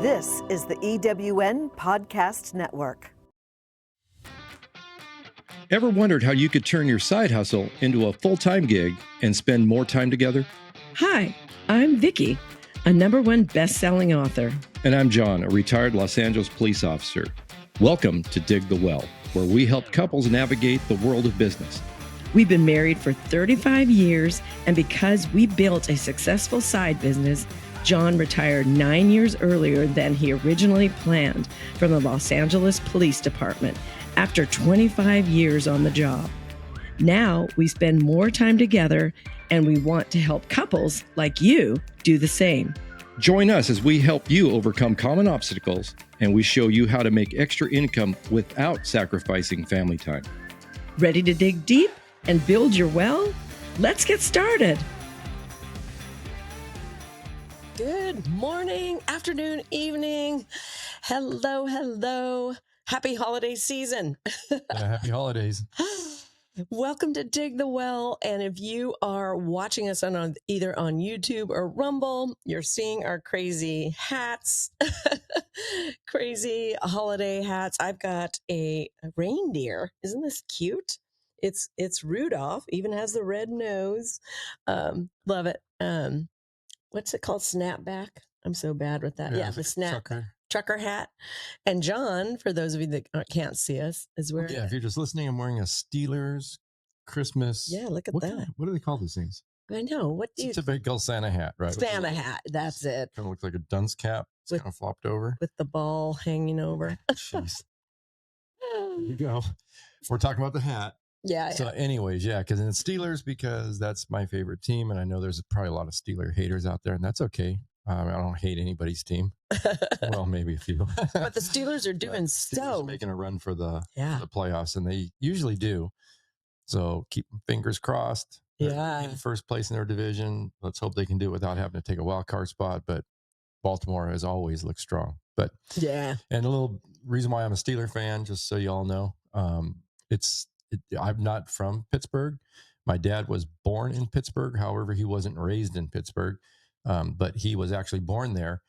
This is the EWN Podcast Network. Ever wondered how you could turn your side hustle into a full-time gig and spend more time together? Hi, I'm Vicki, a #1 best-selling author. And I'm John, a retired Los Angeles police officer. Welcome to Dig the Well, where we help couples navigate the world of business. We've been married for 35 years, and because we built a successful side business, John retired 9 years earlier than he originally planned from the Los Angeles Police Department after 25 years on the job. Now we spend more time together, and we want to help couples like you do the same. Join us as we help you overcome common obstacles, and we show you how to make extra income without sacrificing family time. Ready to dig deep and build your well? Let's get started. Good morning, afternoon, evening. Hello, hello. Happy holiday season. Yeah, happy holidays. Welcome to Dig the Well. And if you are watching us on either on YouTube or Rumble, you're seeing our crazy hats, crazy holiday hats. I've got a reindeer. Isn't this cute? It's Rudolph, even has the red nose. Love it. What's it called? Snapback. I'm so bad with that. Yeah, the trucker hat. And John, for those of you that can't see us, is wearing. Yeah, if you're just listening, I'm wearing a Steelers Christmas. Yeah, look at that. What do they call these things? I know. What do you? It's a typical Santa hat, right? Santa hat. That's it. Kind of looks like a dunce cap. It's kind of flopped over with the ball hanging over. Jeez. There you go. We're talking about the hat. Yeah. So, anyways, yeah, because in the Steelers, because that's my favorite team, and I know there's probably a lot of Steeler haters out there, and that's okay. I don't hate anybody's team. Well, maybe a few. But the Steelers are doing Steelers making a run for the playoffs, and they usually do. So keep fingers crossed. Yeah. In first place in their division. Let's hope they can do it without having to take a wild card spot. But Baltimore has always looked strong. But yeah. And a little reason why I'm a Steeler fan, just so you all know, I'm not from Pittsburgh. My dad was born in Pittsburgh. However, he wasn't raised in Pittsburgh, but he was actually born there.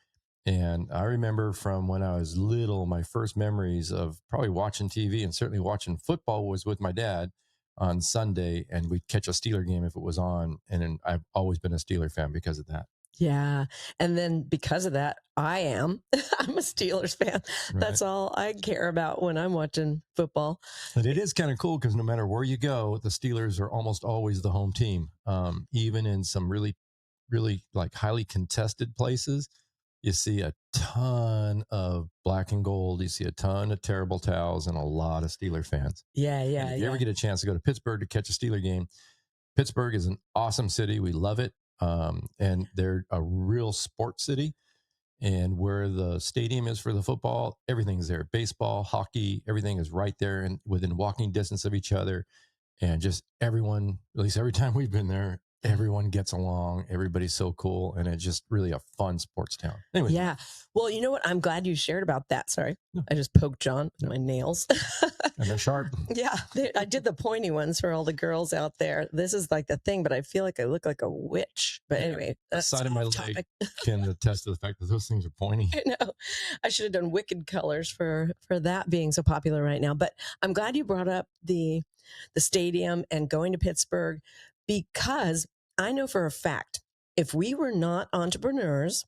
And I remember from when I was little, my first memories of probably watching TV and certainly watching football was with my dad on Sunday, and we'd catch a Steeler game if it was on. And I've always been a Steeler fan because of that. Yeah. And then because of that, I'm a Steelers fan. Right. That's all I care about when I'm watching football. But it is kind of cool because no matter where you go, the Steelers are almost always the home team. Even in some really, really like highly contested places, you see a ton of black and gold. You see a ton of terrible towels and a lot of Steeler fans. Yeah. If you ever get a chance to go to Pittsburgh to catch a Steeler game, Pittsburgh is an awesome city. We love it. And they're a real sports city, and where the stadium is for the football, everything's there. Baseball, hockey, everything is right there and within walking distance of each other. And just everyone, at least every time we've been there, everyone gets along. Everybody's so cool. And it's just really a fun sports town. Anyway. Yeah. Well, you know what? I'm glad you shared about that. Sorry. I just poked John with my nails. And they're sharp. Yeah. I did the pointy ones for all the girls out there. This is like the thing, but I feel like I look like a witch. But anyway. The side of my leg can attest to the fact that those things are pointy. I know. I should have done wicked colors for that being so popular right now. But I'm glad you brought up the stadium and going to Pittsburgh, because I know for a fact, if we were not entrepreneurs,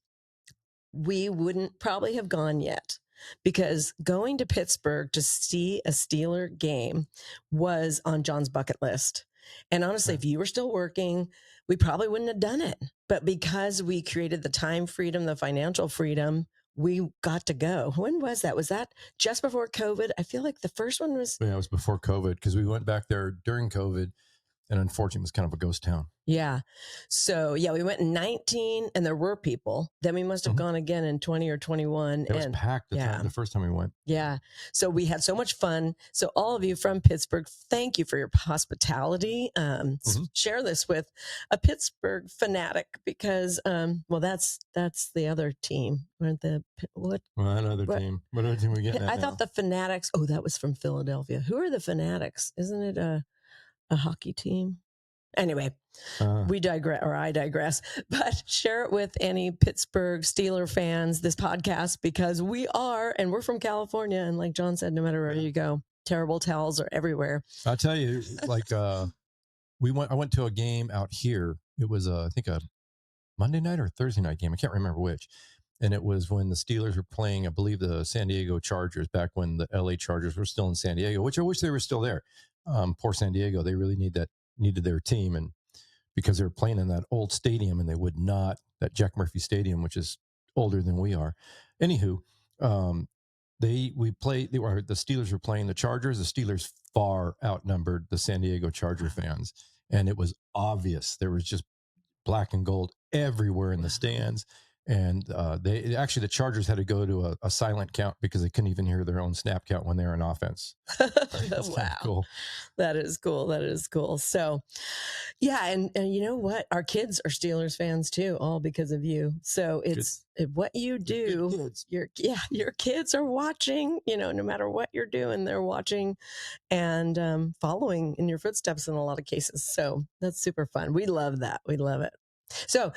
we wouldn't probably have gone yet, because going to Pittsburgh to see a Steeler game was on John's bucket list. And honestly, if you were still working, we probably wouldn't have done it. But because we created the time freedom, the financial freedom, we got to go. When was that? Was that just before COVID? I feel like the first one was. Yeah, it was before COVID, because we went back there during COVID. And unfortunately, it was kind of a ghost town. Yeah. So, yeah, we went in 19 and there were people. Then we must have gone again in 20 or 21. It was packed the first time we went. Yeah. So we had so much fun. So all of you from Pittsburgh, thank you for your hospitality. Share this with a Pittsburgh fanatic, because, that's the other team. Weren't the what? Well, that other team. What other team we getting at I thought the Fanatics. Oh, that was from Philadelphia. Who are the Fanatics? Isn't it a hockey team? Anyway, we digress, or I digress, but share it with any Pittsburgh Steeler fans, this podcast, because we're from California. And like John said, no matter where you go, terrible towels are everywhere. I'll tell you, like, I went to a game out here. It was, I think, a Monday night or Thursday night game. I can't remember which. And it was when the Steelers were playing, I believe, the San Diego Chargers, back when the LA Chargers were still in San Diego, which I wish they were still there. Poor San Diego. They really needed their team. And because they were playing in that old stadium, and they would not, that Jack Murphy Stadium, which is older than we are. Anywho, the Steelers were playing the Chargers. The Steelers far outnumbered the San Diego Charger fans. And it was obvious. There was just black and gold everywhere in the stands. And the Chargers had to go to a silent count because they couldn't even hear their own snap count when they were in offense. That's Wow. cool. That is cool. That is cool. So, yeah. And you know what? Our kids are Steelers fans too, all because of you. So what you do, your kids are watching, no matter what you're doing, they're watching and following in your footsteps in a lot of cases. So that's super fun. We love that. We love it. So,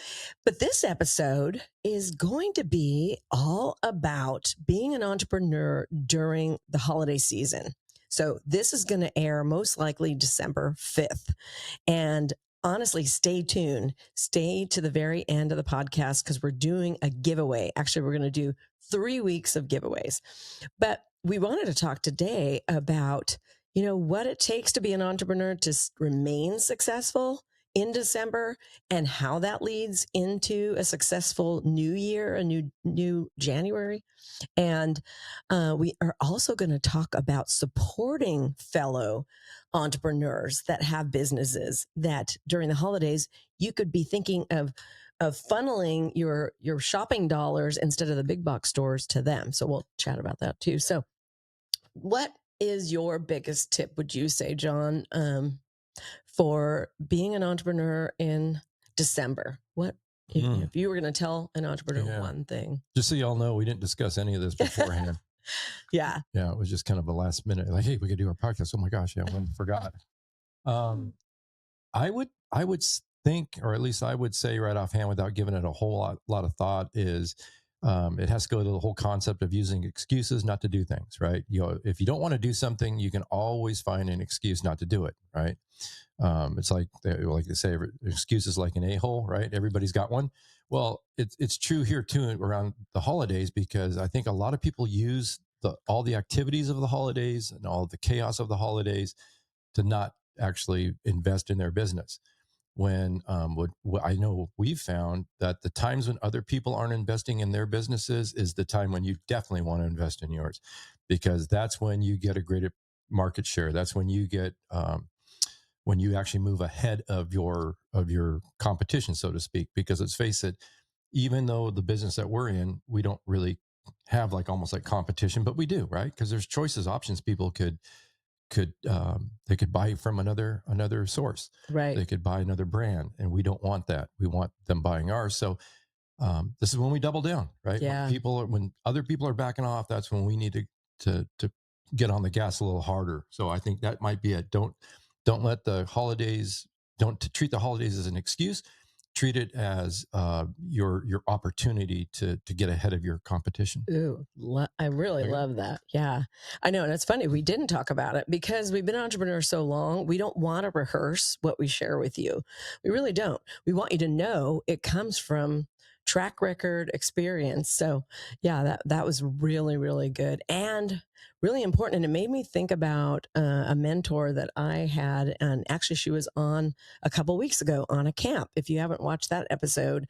but this episode is going to be all about being an entrepreneur during the holiday season. So this is going to air most likely December 5th. And honestly, stay tuned. Stay to the very end of the podcast because we're doing a giveaway. Actually, we're going to do 3 weeks of giveaways. But we wanted to talk today about, what it takes to be an entrepreneur to remain successful in December and how that leads into a successful new year, a new January. And we are also going to talk about supporting fellow entrepreneurs that have businesses that during the holidays, you could be thinking of funneling your shopping dollars instead of the big box stores to them. So we'll chat about that too. So what is your biggest tip, would you say, John, for being an entrepreneur in December? What if you were going to tell an entrepreneur one thing? Just so y'all know, we didn't discuss any of this beforehand. Yeah, it was just kind of a last minute, like, hey, we could do our podcast. Oh my gosh, I forgot. I would think, or at least I would say right offhand, without giving it a whole lot of thought, is it has to go to the whole concept of using excuses not to do things, right? If you don't want to do something, you can always find an excuse not to do it, right? It's like they say, excuses like an a-hole, right? Everybody's got one. Well, it's true here too around the holidays, because I think a lot of people use all the activities of the holidays and all the chaos of the holidays to not actually invest in their business. When what I know we've found that the times when other people aren't investing in their businesses is the time when you definitely want to invest in yours, because that's when you get a greater market share. That's when you get when you actually move ahead of your competition, so to speak. Because let's face it, even though the business that we're in, we don't really have almost like competition, but we do, right? Because there's choices, options. People could buy from another source, right? They could buy another brand, and we don't want that. We want them buying ours. So this is when we double down, right? Yeah. When other people are backing off, that's when we need to get on the gas a little harder. So I think that might be it. Don't let the holidays, don't treat the holidays as an excuse. Treat it as your opportunity to get ahead of your competition. Ooh, I really love that. Yeah, I know. And it's funny, we didn't talk about it because we've been entrepreneurs so long. We don't want to rehearse what we share with you. We really don't. We want you to know it comes from track record experience. So yeah, that was really, really good and really important. And it made me think about a mentor that I had. And actually, she was on a couple weeks ago on a camp. If you haven't watched that episode,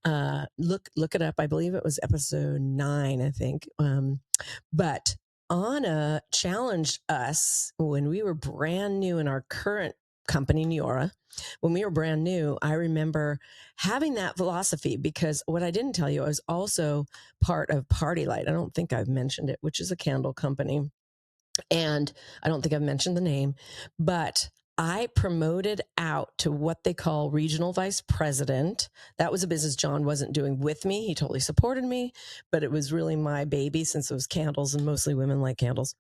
look it up. I believe it was episode 9, I think. But Anna challenged us when we were brand new in our current company, Neora. When we were brand new, I remember having that philosophy, because what I didn't tell you, I was also part of Party Light. I don't think I've mentioned it, which is a candle company. And I don't think I've mentioned the name, but I promoted out to what they call regional vice president. That was a business John wasn't doing with me. He totally supported me, but it was really my baby since it was candles and mostly women like candles.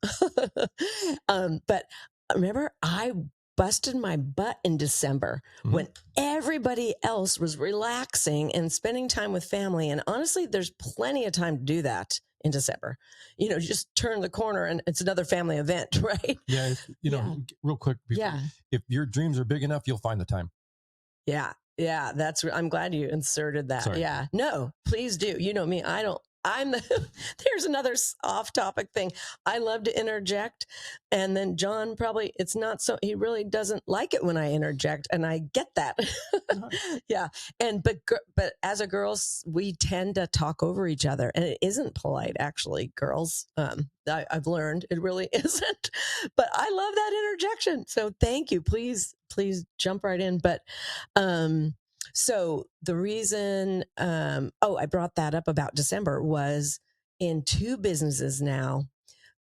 But remember, I busted my butt in December when everybody else was relaxing and spending time with family. And honestly, there's plenty of time to do that in December. You know, just turn the corner and it's another family event, right? Yeah. Real quick. Yeah. If your dreams are big enough, you'll find the time. Yeah. Yeah. I'm glad you inserted that. Sorry. Yeah. No, please do. You know me. There's another off topic thing. I love to interject. And then John he really doesn't like it when I interject. And I get that. Yeah. But as a girls, we tend to talk over each other and it isn't polite, actually, girls. I've learned it really isn't, but I love that interjection. So thank you. Please jump right in. But, so the reason, I brought that up about December was in 2 businesses now.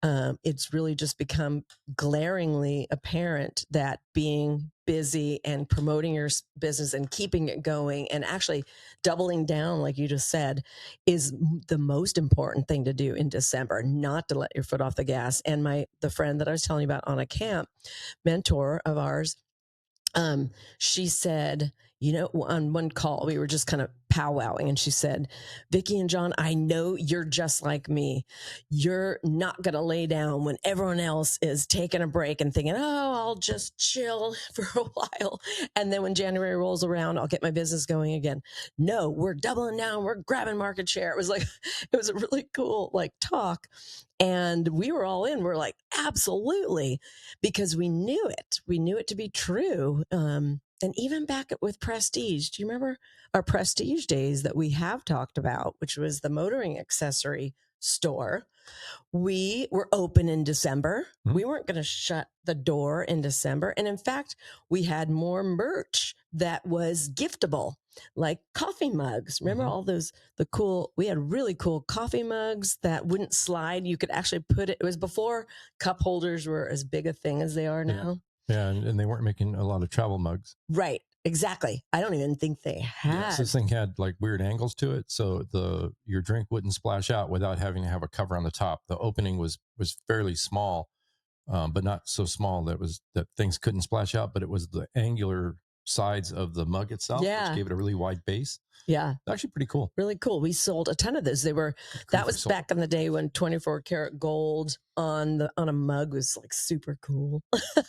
It's really just become glaringly apparent that being busy and promoting your business and keeping it going and actually doubling down, like you just said, is the most important thing to do in December, not to let your foot off the gas. And the friend that I was telling you about on a camp, mentor of ours, she said, you know, on one call, we were just kind of powwowing and she said, Vicki and John, I know you're just like me. You're not going to lay down when everyone else is taking a break and thinking, oh, I'll just chill for a while. And then when January rolls around, I'll get my business going again. No, we're doubling down. We're grabbing market share. It was a really cool talk. And we were all in. We're like, absolutely, because we knew it. We knew it to be true. And even back with Prestige, do you remember our Prestige days that we have talked about, which was the motoring accessory store? We were open in December. We weren't going to shut the door in December. And in fact, we had more merch that was giftable, like coffee mugs. Remember all those, we had really cool coffee mugs that wouldn't slide. You could actually it was before cup holders were as big a thing as they are now. Yeah. And they weren't making a lot of travel mugs. Right. Exactly. I don't even think they had. Yes, this thing had weird angles to it, so your drink wouldn't splash out without having to have a cover on the top. The opening was fairly small, but not so small that things couldn't splash out. But it was the angular sides of the mug itself, which gave it a really wide base. Yeah, actually pretty cool. Really cool. We sold a ton of those. That was back in the day when 24 karat gold on a mug was super cool.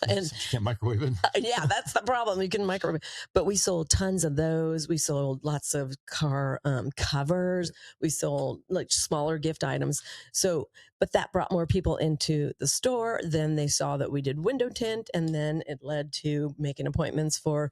And you can't microwave it. Yeah, that's the problem. You can microwave it. But we sold tons of those. We sold lots of car covers. We sold smaller gift items. But that brought more people into the store. Then they saw that we did window tint, and then it led to making appointments for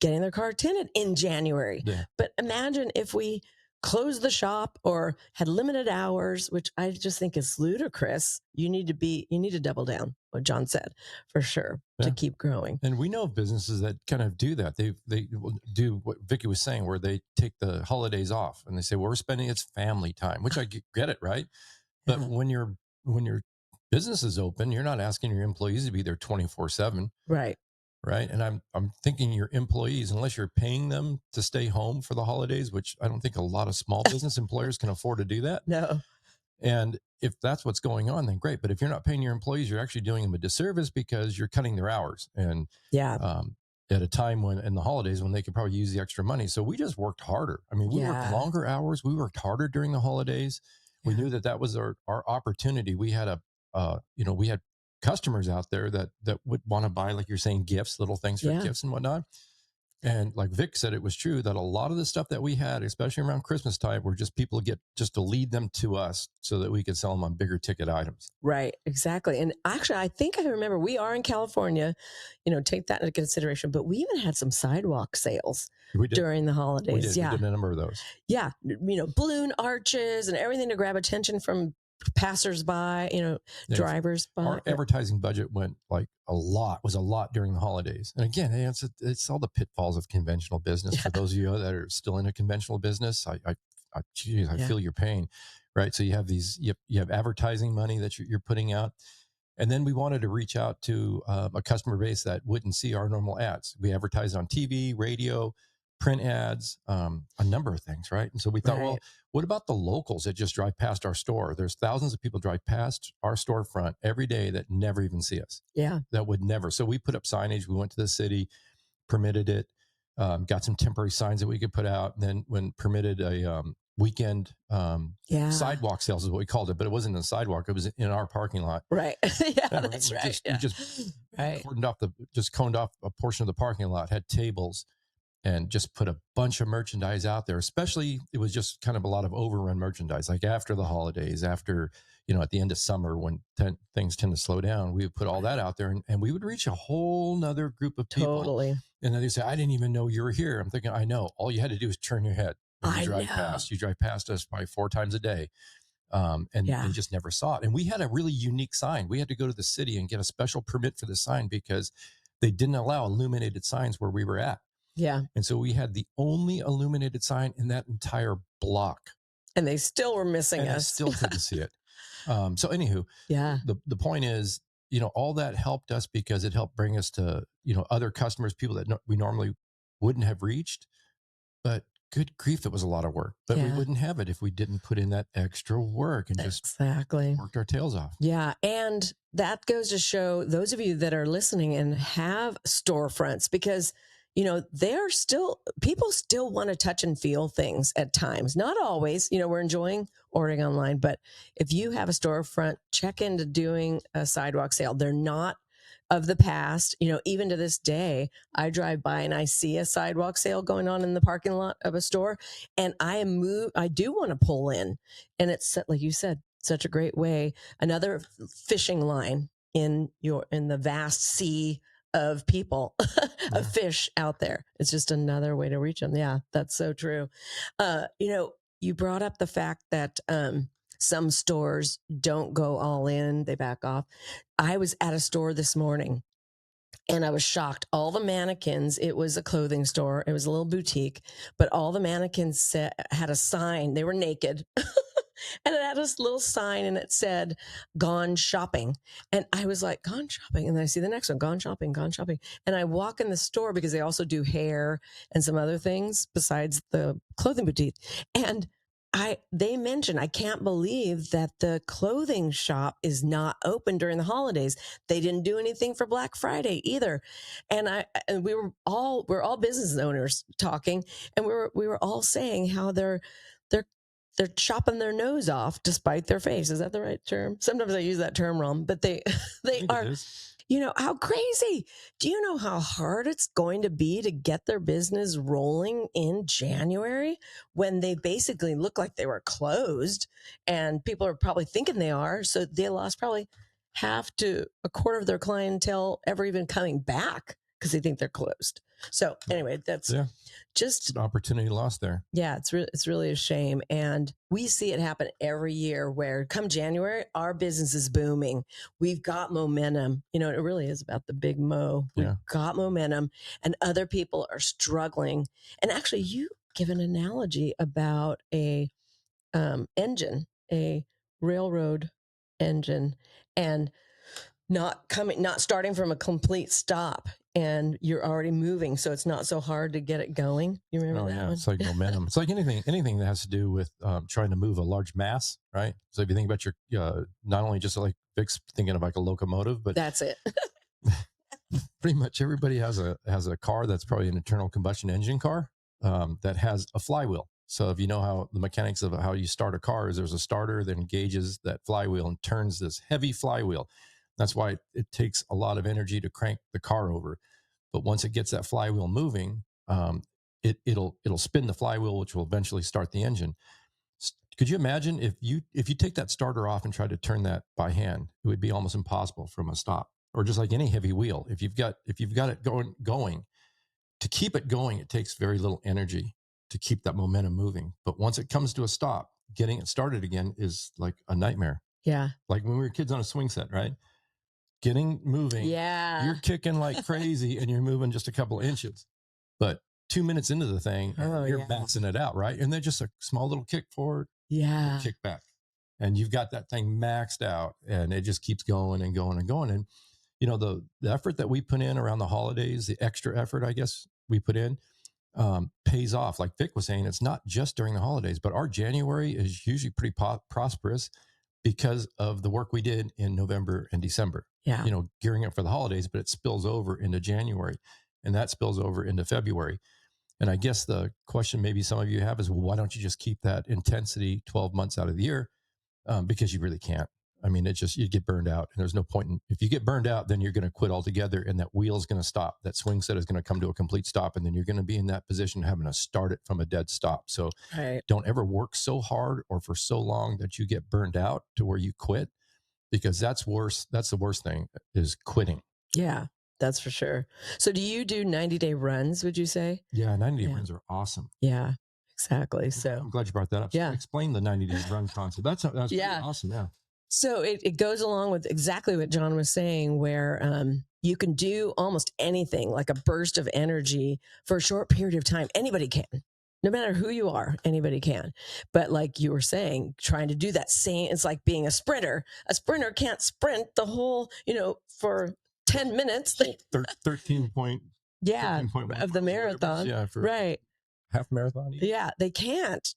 getting their car tinted in January. Yeah. But imagine if we closed the shop or had limited hours, which I just think is ludicrous. You need to double down, what John said, for sure, to keep growing. And we know of businesses that kind of do that. They do what Vicki was saying, where they take the holidays off and they say, well, we're spending it's family time, which I get it, right? But when your business is open, you're not asking your employees to be there 24/7. Right. And I'm thinking your employees, unless you're paying them to stay home for the holidays, which I don't think a lot of small business employers can afford to do that. No. And if that's what's going on, then great. But if you're not paying your employees, you're actually doing them a disservice because you're cutting their hours. And at a time when in the holidays when they could probably use the extra money. So we just worked harder. I mean, we worked longer hours. We worked harder during the holidays. We knew that was our opportunity. We had we had customers out there that would want to buy, like you're saying, gifts, little things for gifts and whatnot. And like Vic said, it was true that a lot of the stuff that we had, especially around Christmas time, were just people to lead them to us so that we could sell them on bigger ticket items. Right, exactly. And actually, I think I remember we are in California, take that into consideration, but we even had some sidewalk sales during the holidays. We did a number of those. Yeah. Balloon arches and everything to grab attention from passersby, drivers by. Our advertising budget was a lot during the holidays. And again, it's all the pitfalls of conventional business. For those of you that are still in a conventional business, I feel your pain, right? So you have you have advertising money that you're putting out. And then we wanted to reach out to a customer base that wouldn't see our normal ads. We advertised on TV, radio, print ads, a number of things, right? And so we thought, well, Right. what about the locals that just drive past our store? There's thousands of people drive past our storefront every day that never even see us. Yeah. That would never. So we put up signage. We went to the city, permitted it, got some temporary signs that we could put out. And then when permitted a weekend Yeah. sidewalk sales is what we called it, but it wasn't a sidewalk. It was in our parking lot. Right. Yeah, Yeah, right. that's We right. just, Yeah. we just Right. coned off a portion of the parking lot, had tables, and just put a bunch of merchandise out there. Especially, it was just kind of a lot of overrun merchandise, like after the holidays, after, at the end of summer when things tend to slow down, we would put all that out there, and we would reach a whole nother group of people. Totally. And then they say, I didn't even know you were here. I'm thinking, I know. All you had to do is turn your head. And I you drive know. past. You drive past us probably 4 times a day. And just never saw it. And we had a really unique sign. We had to go to the city and get a special permit for the sign because they didn't allow illuminated signs where we were at. Yeah. And so we had the only illuminated sign in that entire block. And they still were missing And I us. still couldn't see it. So anywho, Yeah. the point is, all that helped us because it helped bring us to, other customers, people that we normally wouldn't have reached. But good grief, it was a lot of work. But we wouldn't have it if we didn't put in that extra work and just Exactly. worked our tails off. Yeah. And that goes to show those of you that are listening and have storefronts, because people still want to touch and feel things at times. Not always, we're enjoying ordering online, but if you have a storefront, check into doing a sidewalk sale. They're not of the past. Even to this day, I drive by and I see a sidewalk sale going on in the parking lot of a store, and I do want to pull in, and it's, like you said, such a great way. Another fishing line in the vast sea of people, of fish out there. It's just another way to reach them. Yeah, that's so true. You brought up the fact that some stores don't go all in, they back off. I was at a store this morning and I was shocked. All the mannequins, it was a clothing store, it was a little boutique, but all the mannequins had a sign. They were naked. And it had this little sign and it said, "Gone shopping." And I was like, "Gone shopping." And then I see the next one, "Gone shopping, gone shopping." And I walk in the store because they also do hair and some other things besides the clothing boutique. And they mentioned, I can't believe that the clothing shop is not open during the holidays. They didn't do anything for Black Friday either. And we're all business owners talking, and we were all saying how they're chopping their nose off despite their face. Is that the right term? Sometimes I use that term wrong, but they are, how crazy. Do you know how hard it's going to be to get their business rolling in January when they basically look like they were closed, and people are probably thinking they are. So they lost probably half to a quarter of their clientele ever even coming back because they think they're closed. So anyway, that's just an opportunity lost there. Yeah, it's really a shame. And we see it happen every year where come January, our business is booming. We've got momentum. It really is about the big mo. We've got momentum, and other people are struggling. And actually, you give an analogy about a engine, a railroad engine, and not starting from a complete stop, and you're already moving, so it's not so hard to get it going. You remember that one? It's like momentum. It's like anything that has to do with trying to move a large mass, right? So if you think about your not only just like Vic's thinking of like a locomotive, but that's it. Pretty much everybody has a car that's probably an internal combustion engine car that has a flywheel. So if you know how the mechanics of how you start a car is, there's a starter that engages that flywheel and turns this heavy flywheel. That's why it takes a lot of energy to crank the car over. But once it gets that flywheel moving, it'll spin the flywheel, which will eventually start the engine. Could you imagine if you take that starter off and try to turn that by hand? It would be almost impossible from a stop. Or just like any heavy wheel, if you've got it going, to keep it going, it takes very little energy to keep that momentum moving. But once it comes to a stop, getting it started again is like a nightmare. Yeah, like when we were kids on a swing set, right? Getting moving, you're kicking like crazy and you're moving just a couple of inches. But 2 minutes into the thing, you're maxing it out, right? And then just a small little kick forward, kick back. And you've got that thing maxed out, and it just keeps going and going and going. And, the effort that we put in around the holidays, the extra effort, I guess, we put in, pays off. Like Vic was saying, it's not just during the holidays, but our January is usually pretty prosperous because of the work we did in November and December. Yeah. Gearing up for the holidays, but it spills over into January, and that spills over into February. And I guess the question maybe some of you have is, well, why don't you just keep that intensity 12 months out of the year? Because you really can't. I mean, you get burned out, and there's no point if you get burned out, then you're going to quit altogether, and that wheel is going to stop. That swing set is going to come to a complete stop, and then you're going to be in that position having to start it from a dead stop. So don't ever work so hard or for so long that you get burned out to where you quit, because that's worse. That's the worst thing, is quitting. Yeah, that's for sure. So do you do 90-day runs, would you say? Yeah, 90-day runs are awesome. Yeah, exactly. So I'm glad you brought that up. Yeah. So explain the 90-day run concept. That's pretty awesome. Yeah. So it goes along with exactly what John was saying, where you can do almost anything, like a burst of energy for a short period of time. Anybody can. No matter who you are, anybody can. But like you were saying, trying to do that same, it's like being a sprinter. A sprinter can't sprint the whole, for 10 minutes. 13 point. Yeah, 13.1 of the marathon. Yeah, right. Half marathon. Yeah, they can't.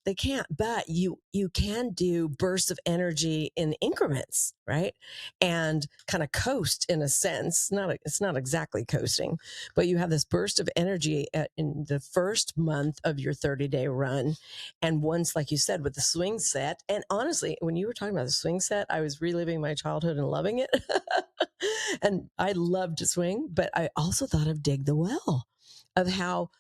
But you can do bursts of energy in increments, right? And kind of coast in a sense. It's not exactly coasting, but you have this burst of energy in the first month of your 30-day run. And once, like you said, with the swing set, and honestly, when you were talking about the swing set, I was reliving my childhood and loving it. And I loved to swing, but I also thought of dig the well, of how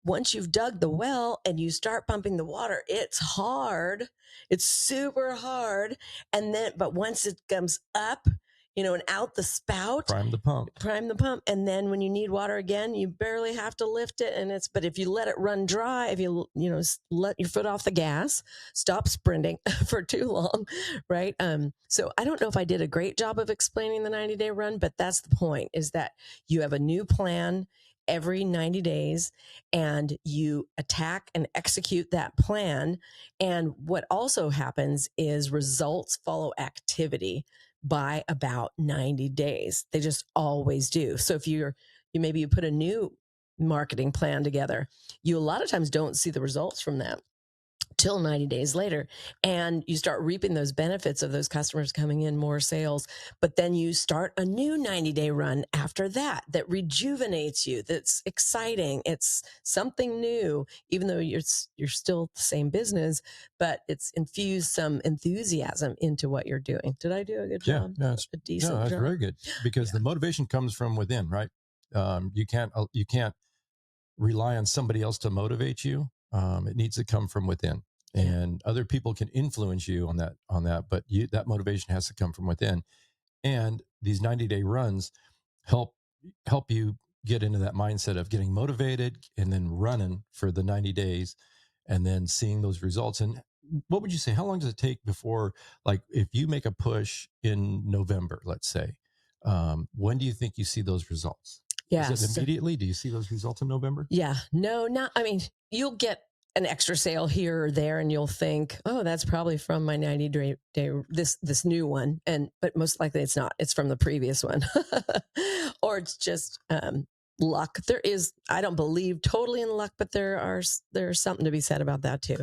once you've dug the well and you start pumping the water, it's hard. It's super hard. But once it comes up, and out the spout, prime the pump. And then when you need water again, you barely have to lift it. But if you let it run dry, if you, let your foot off the gas, stop sprinting for too long. Right. So I don't know if I did a great job of explaining the 90-day run, but that's the point, is that you have a new plan every 90 days and you attack and execute that plan. And what also happens is results follow activity by about 90 days. They just always do. So if you put a new marketing plan together, you a lot of times don't see the results from that till 90 days later. And you start reaping those benefits of those customers coming in, more sales. But then you start a new 90-day run after that rejuvenates you, that's exciting. It's something new, even though you're still the same business, but it's infused some enthusiasm into what you're doing. Did I do a good job? Yeah, a decent job. That's very good, because the motivation comes from within, right? You can't rely on somebody else to motivate you. It needs to come from within, and other people can influence you on that, but that motivation has to come from within. And these 90-day runs help you get into that mindset of getting motivated and then running for the 90 days and then seeing those results. And what would you say, how long does it take before, like if you make a push in November, let's say, when do you think you see those results? Yeah. Is it immediately? Do you see those results in November? Yeah. No, you'll get an extra sale here or there and you'll think, oh, that's probably from my 90-day, this new one. But most likely it's not. It's from the previous one. Or it's just luck. I don't believe totally in luck, but there's something to be said about that too.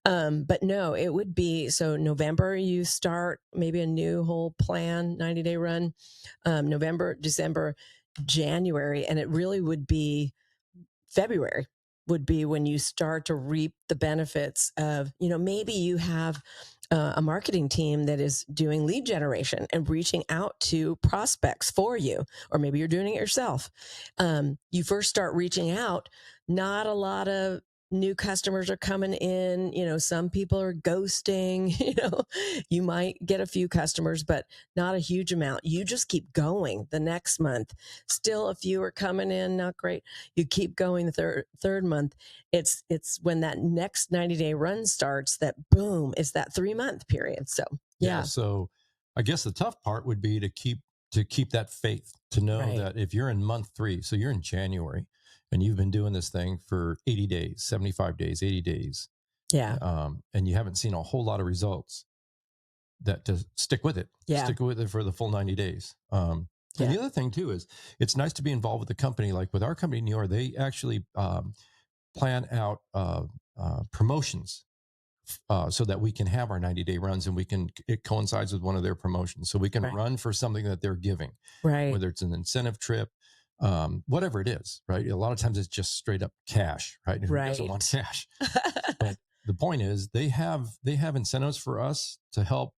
But no, it would be, so November, you start maybe a new whole plan, 90-day run, November, December, January, and it really would be February would be when you start to reap the benefits of, maybe you have a marketing team that is doing lead generation and reaching out to prospects for you, or maybe you're doing it yourself. You first start reaching out, not a lot of new customers are coming in. Some people are ghosting. You might get a few customers, but not a huge amount. You just keep going. The next month, still a few are coming in, not great. You keep going. The third month, it's when that next 90-day run starts, that boom, it's that 3-month period. So yeah. So I guess the tough part would be to keep that faith, to know that if you're in month 3, so you're in January, and you've been doing this thing for 80 days, 75 days, 80 days. Yeah. And you haven't seen a whole lot of results, that to stick with it. Yeah. Stick with it for the full 90 days. And the other thing too is it's nice to be involved with the company. Like with our company in New York, they actually plan out promotions so that we can have our 90-day runs, and it coincides with one of their promotions. So we can Right. run for something that they're giving, Right. whether it's an incentive trip, whatever it is, right? A lot of times it's just straight up cash, right? And who doesn't want cash? But the point is they have incentives for us to help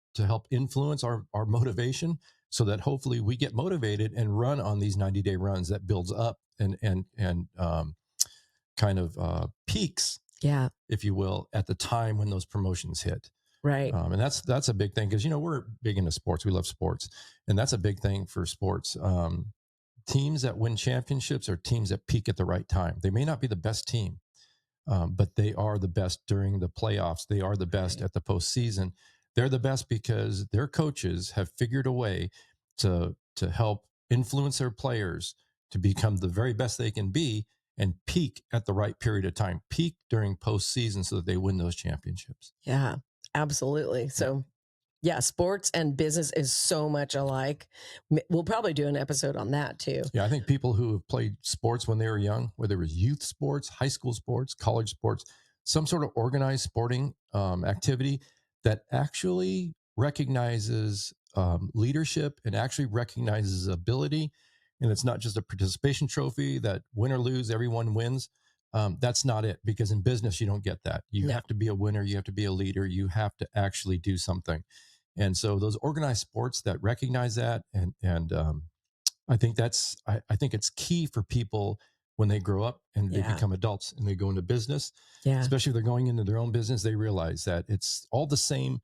influence our motivation, so that hopefully we get motivated and run on these 90-day runs that builds up and kind of peaks, Yeah. if you will, at the time when those promotions hit. Right. And that's a big thing, because we're big into sports. We love sports, and that's a big thing for sports. Teams that win championships are teams that peak at the right time. They may not be the best team, but they are the best during the playoffs. They are the best at the postseason. They're the best because their coaches have figured a way to help influence their players to become the very best they can be, and peak at the right period of time, peak during postseason, so that they win those championships. Yeah, absolutely. So yeah, sports and business is so much alike. We'll probably do an episode on that too. Yeah, I think people who have played sports when they were young, whether it was youth sports, high school sports, college sports, some sort of organized sporting activity that actually recognizes leadership and actually recognizes ability. And it's not just a participation trophy that win or lose, everyone wins. That's not it, because in business, you don't get that. You have to be a winner. You have to be a leader. You have to actually do something. And so those organized sports that recognize that, and I think I think it's key for people when they grow up and they become adults and they go into business, especially if they're going into their own business. They realize that it's all the same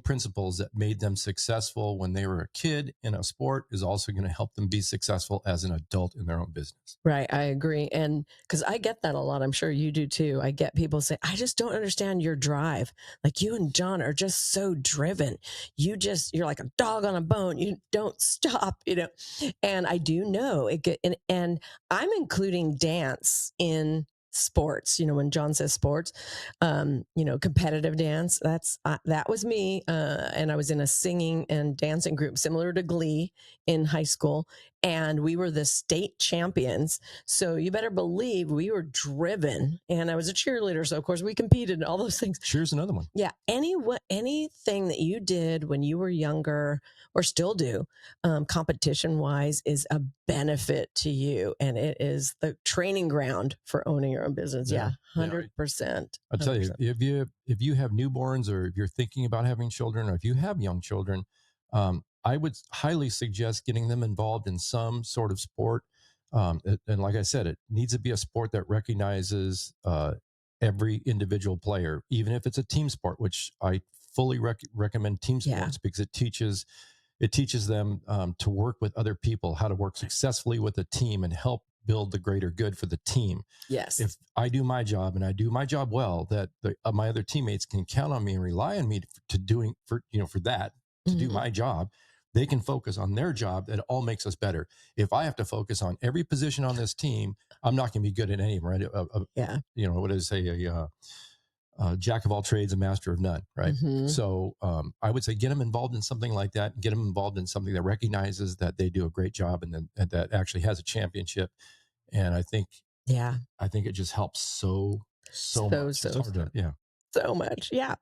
principles that made them successful when they were a kid in a sport is also going to help them be successful as an adult in their own business. Right. I agree. And because I get that a lot, I'm sure you do too. I get people say, I just don't understand your drive. Like, you and John are just so driven. You're like a dog on a bone. You don't stop, and I do know it. And I'm including dance in sports. When John says sports, competitive dance, that was me. And I was in a singing and dancing group similar to Glee in high school, and we were the state champions. So you better believe we were driven. And I was a cheerleader, so of course we competed and all those things. Cheer's another one. Yeah. Anything that you did when you were younger, or still do, competition wise, is a benefit to you, and it is the training ground for owning your own business. Yeah, 100%. I'll tell you, if you have newborns, or if you're thinking about having children, or if you have young children, I would highly suggest getting them involved in some sort of sport. And like I said, it needs to be a sport that recognizes every individual player, even if it's a team sport, which I fully recommend team sports, because it teaches them to work with other people, how to work successfully with a team and help build the greater good for the team. Yes. If I do my job and I do my job well, that my other teammates can count on me and rely on me to do my job. They can focus on their job. That all makes us better. If I have to focus on every position on this team, I'm not going to be good at any of them, right? What is a jack of all trades, a master of none, right? Mm-hmm. So I would say get them involved in something like that. Get them involved in something that recognizes that they do a great job, and that actually has a championship. And I think it just helps so much. So much. Yeah.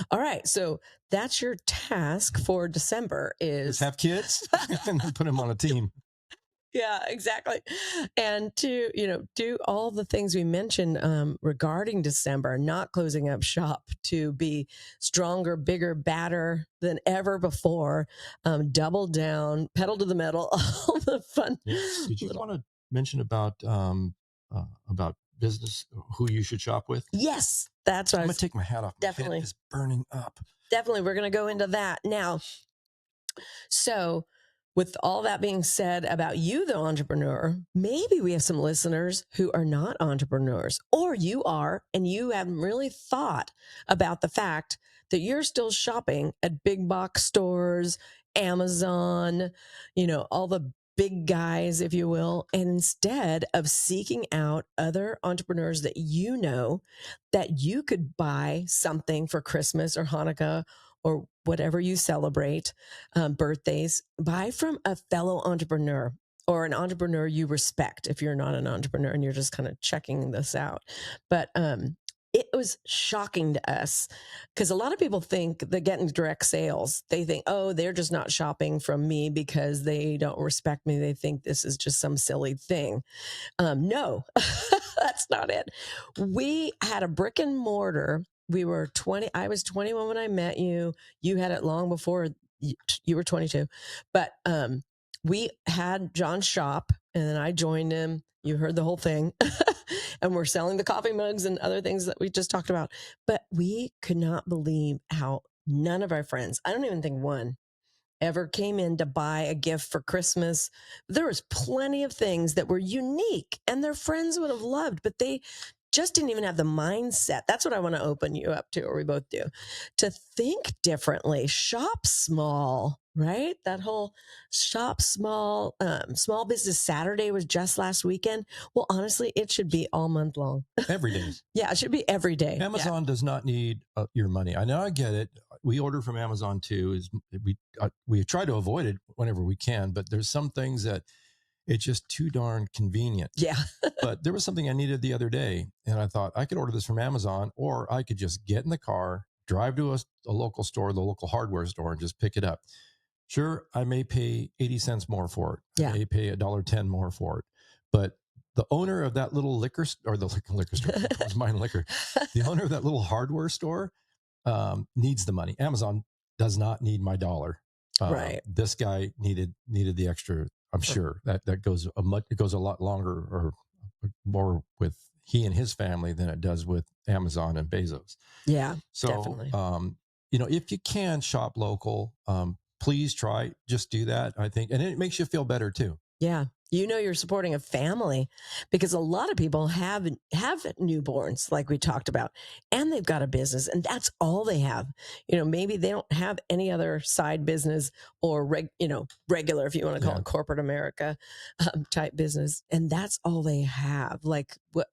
All right. So that's your task for December is just have kids and then put them on a team. Yeah, exactly. And to, do all the things we mentioned regarding December, not closing up shop, to be stronger, bigger, badder than ever before, double down, pedal to the metal, all the fun. Yes. Did you want to mention about business, who you should shop with? Yes, that's right. I'm going to take my hat off. Definitely. My head is burning up. Definitely. We're going to go into that now. So, with all that being said about you, the entrepreneur, maybe we have some listeners who are not entrepreneurs, or you are, and you haven't really thought about the fact that you're still shopping at big box stores, Amazon, all the big guys, if you will, and instead of seeking out other entrepreneurs that that you could buy something for Christmas or Hanukkah or whatever you celebrate, birthdays, buy from a fellow entrepreneur. or an entrepreneur you respect if you're not an entrepreneur and you're just kind of checking this out. But it was shocking to us because a lot of people think that getting direct sales, they think, oh, they're just not shopping from me because they don't respect me. They think this is just some silly thing. No, that's not it. We had a brick and mortar. We were 20. I was 21 when I met you. You had it long before you were 22. But we had John's shop, and then I joined him. You heard the whole thing. And we're selling the coffee mugs and other things that we just talked about. But we could not believe how none of our friends, I don't even think one, ever came in to buy a gift for Christmas. There was plenty of things that were unique and their friends would have loved, but they just didn't even have the mindset. That's what I want to open you up to, or we both do, to think differently, shop small, right? That whole shop small, small business Saturday was just last weekend. Well, honestly, it should be all month long. Every day. Yeah, it should be every day. Amazon does not need your money. I know, I get it. We order from Amazon too. We try to avoid it whenever we can, but there's some things that it's just too darn convenient. Yeah. But there was something I needed the other day, and I thought I could order this from Amazon, or I could just get in the car, drive to a local store, the local hardware store, and just pick it up. Sure, I may pay 80 cents more for it. Yeah. I may pay $1.10 more for it. But the owner of that little liquor store, it was mine liquor. The owner of that little hardware store needs the money. Amazon does not need my dollar. Right. This guy needed the extra. I'm sure that goes a lot longer or more with he and his family than it does with Amazon and Bezos. Yeah. So, definitely. If you can shop local, please try. Just do that, I think, and it makes you feel better too. Yeah. You're supporting a family, because a lot of people have newborns, like we talked about, and they've got a business, and that's all they have. Maybe they don't have any other side business or regular, if you want to call it corporate America type business, and that's all they have. Like what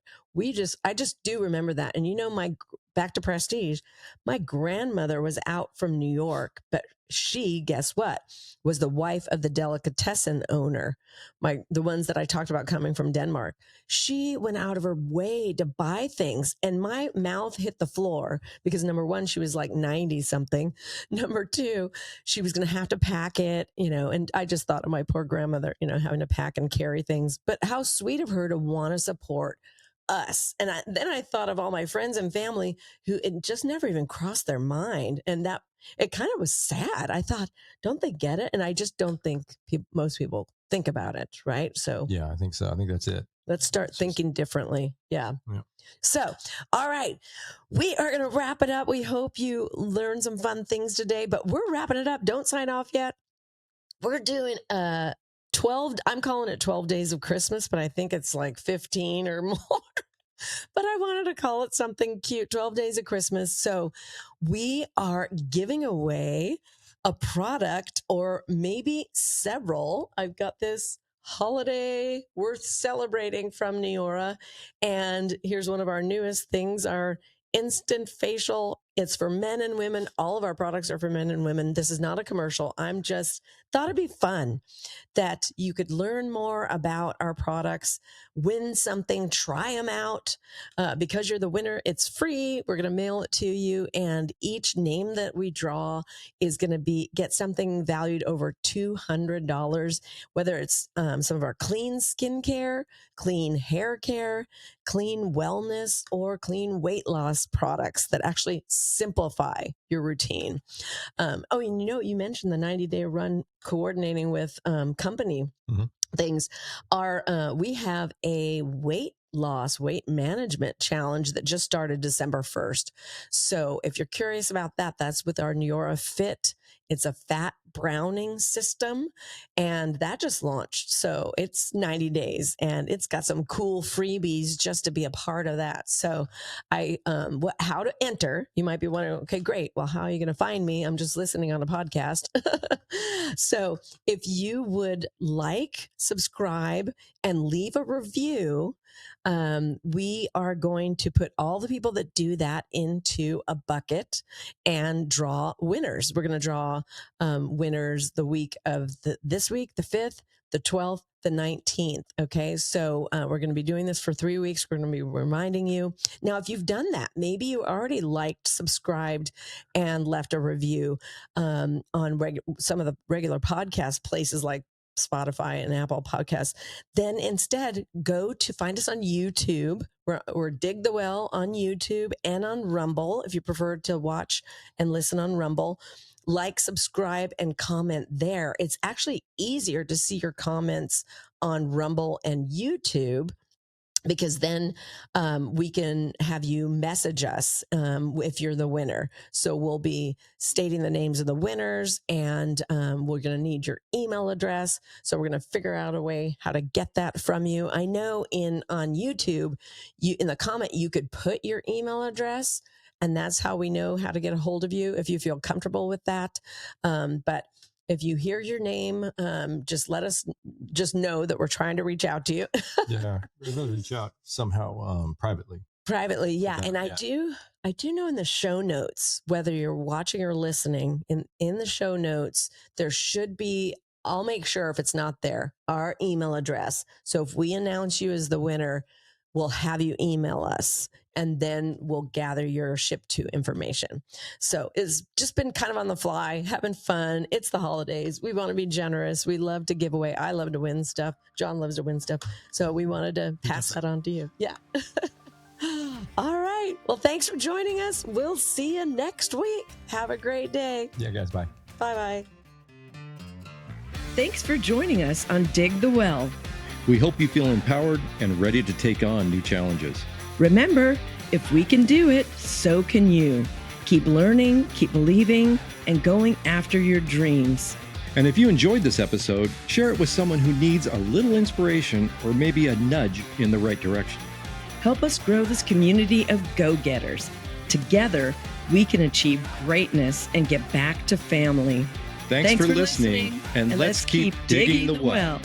I just do remember that. And back to prestige, my grandmother was out from New York, but she, guess what, was the wife of the delicatessen owner, the ones that I talked about coming from Denmark. She went out of her way to buy things, and my mouth hit the floor because, number one, she was like 90 something. Number two, she was going to have to pack it, and I just thought of my poor grandmother, having to pack and carry things. But how sweet of her to want to support us. And then I thought of all my friends and family who it just never even crossed their mind. And that it kind of was sad. I thought, don't they get it? And I just don't think most people think about it. Right. So yeah, I think so. I think that's it. Let's start thinking differently. Yeah. So, all right, we are going to wrap it up. We hope you learned some fun things today, but we're wrapping it up. Don't sign off yet. We're doing 12, I'm calling it 12 days of Christmas, but I think it's like 15 or more. But I wanted to call it something cute, 12 days of Christmas. So we are giving away a product, or maybe several. I've got this holiday worth celebrating from Neora. And here's one of our newest things, our instant facial. It's for men and women. All of our products are for men and women. This is not a commercial. I'm just thought it'd be fun that you could learn more about our products, win something, try them out. Because you're the winner, it's free. We're going to mail it to you. And each name that we draw is going to get something valued over $200, whether it's some of our clean skincare, clean hair care, clean wellness, or clean weight loss products that actually simplify your routine. And you mentioned the 90-day run coordinating with company things. We have a weight management challenge that just started December 1st. So if you're curious about that, that's with our Neora Fit. It's a fat browning system, and that just launched. So it's 90 days, and it's got some cool freebies just to be a part of that. So how to enter, you might be wondering, okay, great. Well, how are you going to find me? I'm just listening on a podcast. So if you would subscribe and leave a review, we are going to put all the people that do that into a bucket and draw winners. We're going to draw winners the week of this week, the 5th, the 12th, the 19th. Okay. So we're going to be doing this for 3 weeks. We're going to be reminding you. Now, if you've done that, maybe you already liked, subscribed, and left a review on some of the regular podcast places like Spotify and Apple Podcasts, then instead go to find us on YouTube. We're Dig the Well on YouTube and on Rumble if you prefer to watch and listen on Rumble. Like, subscribe, and comment there. It's actually easier to see your comments on Rumble and YouTube, because then we can have you message us if you're the winner. So we'll be stating the names of the winners, and we're going to need your email address. So we're going to figure out a way how to get that from you. I know on YouTube, in the comment, you could put your email address, and that's how we know how to get a hold of you if you feel comfortable with that. But if you hear your name, just know that we're trying to reach out to you. Yeah, we're going to reach out somehow privately. Privately, yeah. And I do know in the show notes, whether you're watching or listening, in the show notes, there should be, I'll make sure if it's not there, our email address. So if we announce you as the winner, we'll have you email us, and then we'll gather your ship to information. So it's just been kind of on the fly, having fun. It's the holidays. We want to be generous. We love to give away. I love to win stuff. John loves to win stuff. So we wanted to pass that on to you. Yeah. All right. Well, thanks for joining us. We'll see you next week. Have a great day. Yeah, guys. Bye. Bye-bye. Thanks for joining us on Dig the Well. We hope you feel empowered and ready to take on new challenges. Remember, if we can do it, so can you. Keep learning, keep believing, and going after your dreams. And if you enjoyed this episode, share it with someone who needs a little inspiration or maybe a nudge in the right direction. Help us grow this community of go-getters. Together, we can achieve greatness and get back to family. Thanks for listening, and let's keep digging the well.